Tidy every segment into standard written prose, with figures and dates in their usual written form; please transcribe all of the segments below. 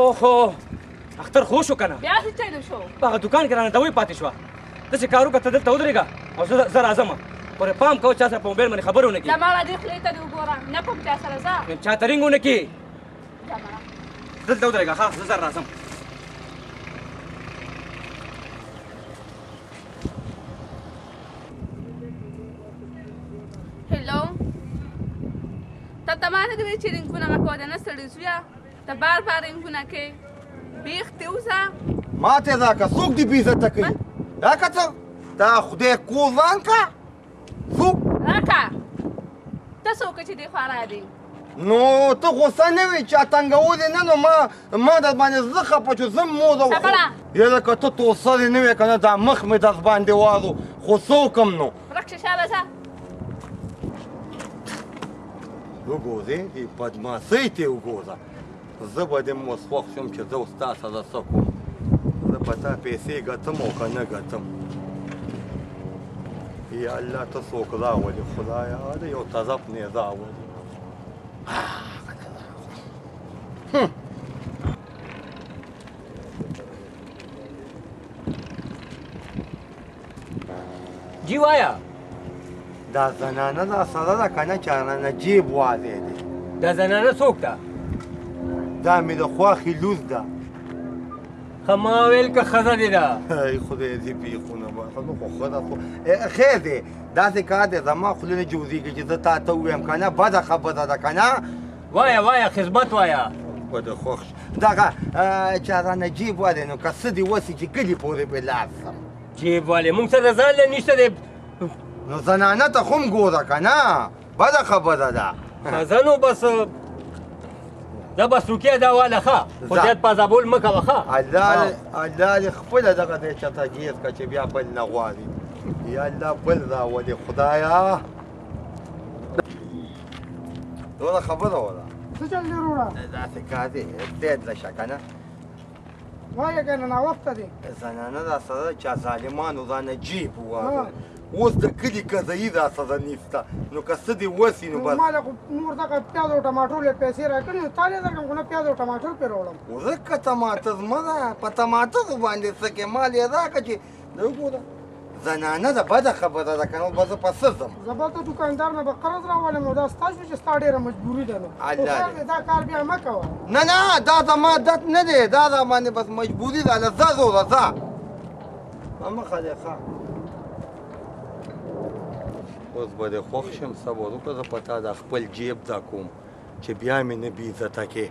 اوهو اختر خو شو کنه بیا څه چلو شو په هغه دوکان کې رانه دوی پاتې شوه داسې کار وکړه ته دلته ودرېږه او زه راځم پورې پام کوه چا سره په موبایل باندې خبرې ونه کړي زما دې خولې ته دې وګوره نه کوم چا سره ځه چا ته رینګ ونه کړي زما دلته ودرېږه ښه زه زر راځم هلو ته ما ته دې چې رینګونه مه کوه د نه ستړي زویه ته بار بار رینګونه کوې بیخ دې وځه ما ته راکړه څوک دې بېعزته کوي راکړه څه دا خدای کور ځان که څوک راکړه ته څوک چې دې خوا راځې نو ته غوسه نه وې چا تنګولې نه نو ما در باندې زه خفه شو زه موده یاره که ته توسرې نه وې که نه دا مخ مې در باندې وارو خو څه وکړم نو ورک شه شابه ځه وګورې دې بدماسۍ ته وګوره زه به دې اوس خوښ شم چې زه اوس تا سره څه کوم زه به تا پیسې ګټم او که نه ګټم یا الله ته څوک راولي خدایه د یو طرف نه راولي جی وایا دا زنانه دا سره ده که نه چې رانه جیب والی دی دا زنانه څوک ده دا مې د خوښې لوز ده ښه ما ویل که ښځه دې ده ای خدای دې بیخونه باسه نو خو ښه ده خو خیر دی داسې کار دی زما خوله نه جوزېږي چې زه تا ته ووایم که نه بده خبره ده که نه وایا وایا خدمت وایا بده خوښ دغه چې رانه جیب والی نو که څه دې وسي چې کلي پورې به لاړ شم جیب والی مونږ سره ځان له نشته دی نو زنانه ته خو هم ګوره که نه بده خبره ده ښځه نو بس دا بس روکیه دا واله ښه خو زیات پازابول مه کوه ښه الله دې خپله دغه دی چېرته ګیز کړه چې بیا بل نه غواړي یا الله بل راولې خدایه دونه خبره وله څه چل دی وروڼه داسې کار دی دید له شه که نه وایه که نه ناوخته دی زنانه را سره چا ظالمانو رانه جیب ووهلو اوس د کلي قضایي را سره نیسته نو که څه دې وسي نو بس ما له خو نور دغه پیاز او ټماټر له پیسې راکړي نو تا لې درکړم خو نه پیاز او ټماټر پرې راوړم ورکه ټماټر مه ده په ټماټرو باندې څه کې مال یې راکړه چې دا وګوره زنانه ده بده خبره ده که نه به زه په څه ځم زه به ته دوکاندار نه به قرض راولم او دا ستا شو چې ستا ډېره مجبوري ده نو دا کار بیا مه کوه نه نه دا زما عادت نه دی دا را باندې بس مجبوري ده له ځه زوره ځه مخه دی ښه اوس به دې خوښ شم صبر وکړه زه په تا د خپل جیب دا کوم چې بیا مې نه بېعزته کې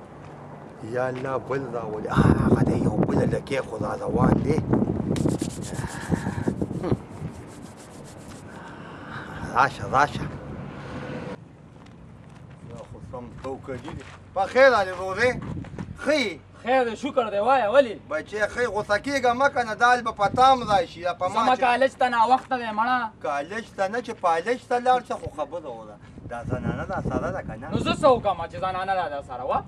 یا الله بل راولي هغه دی یو بله لکې خو را روان دی راشه راشه دا خو سم توکلي دی په خیر علي روزې ښه خیر دی شکر دی وایا ولې بچې ښه غوسه کېږه مه که نه دال به په تام راشي یا په ما زما کالج ته ناوخته دی مړه کالج ته نه چې پالج ته لاړ شه خو خبره وله دا زنانه دا سره ده که نه نو زه څه وکړم چې زنانه را ده سره وه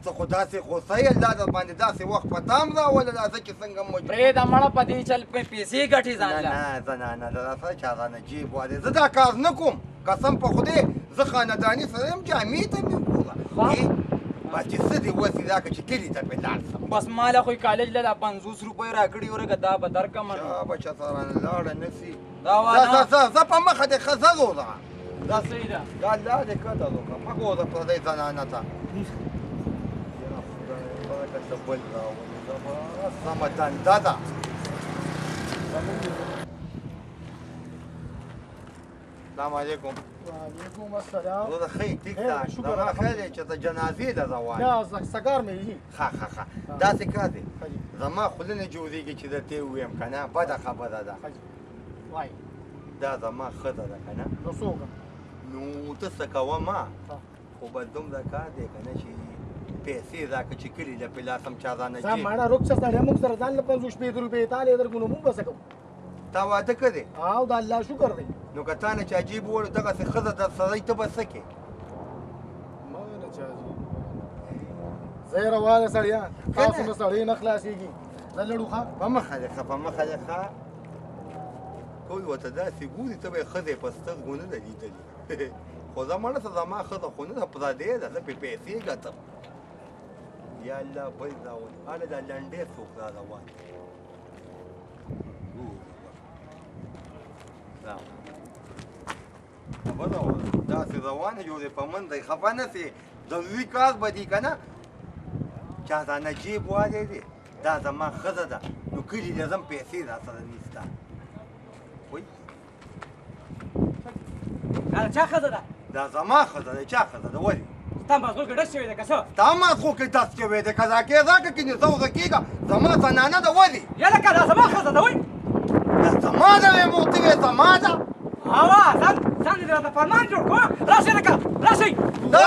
ته خو داسې غوسه یې الله در باندې داسې وخت په تام راوله دا زه چې څنګه مجبور پرېږده مړه په دې چل پیسې ګټې ځان له نه زنانه ده راسره چا رانه جیب والی زه دا کار نه کوم قسم په خدای زه خانداني سره یم جامې ته مې وګوره بس چې څه دې وسي راکړه چې کلي ته پرې لاړ شم بس ما له خو کالج له 50 روپۍ راکړي ورګه دا به درکړم چا بچه سره رانه لاړه نه سي دا زه په مخه دې ښه زه روزه دا صحیح ده دا الله دې قدر وکړه مه ګوره پردۍ زنانه ته بل راولي سمه دنده ده السلام علیکم وعلیکم السلام زه د ښه ټیک ده زما خیر دی چې د جنازې ده روان یا سګار مې یي ښه داسې کار دی زما خوله نه جوړېږي چې درته یې ووایم که نه بده خبره ده وایي دا زما ښځه ده که نه نو څه وکړم نو ته څه کوه ما خو به دومره کار دی که نه چې پیسې راکړه چې کلي له پې لاسم چا رانه ځه ماړه روک شه سړی موږ سره ځان له 50 شپېته روپۍ تا لې درکړو نو موږ به څه کوو تا واده کړې او د الله شکر دی نو که تا نه چا جیب ووړو دغسې ښځه در سره ته به څه کې ما نه چا زه یې روانه سړیان تاسو نه سړی نه خلاصېږي زه لړو ښه په مخه دې ښه په مخه دې ښه ټول ورته داسې ګوري ته به یې ښځې په سترګو نه ده لیدلې خو زه مړه ته زما ښځه خو نه ده پردې ده زه پرې پیسې ګټم یا الله بل راولي هله دا لنډې څوک را روان خبره وه داسې روانه جوړې په منځ خفه نه سې ضروري کار به دي که نه چا دا نجیب والی دی دا زما ښځه ده نو کلي دې ځم پیسې را سره نشته وایي دا چا ښځه ده دا زما ښځه ده چا ښځه ده ولې ستا مازغو کې ډز شوی دی که څه ستا مازغو کې ډز شوی دی که راکې راکړه که نه زه ورکېږه زما زنانه ده ولې یلکه دا زما ښځه ده وایي دا زما ده ویې ورته ویې زما ده هوا ځان دې راته فرمان جوړ کړو راشئ لکه راشئ دا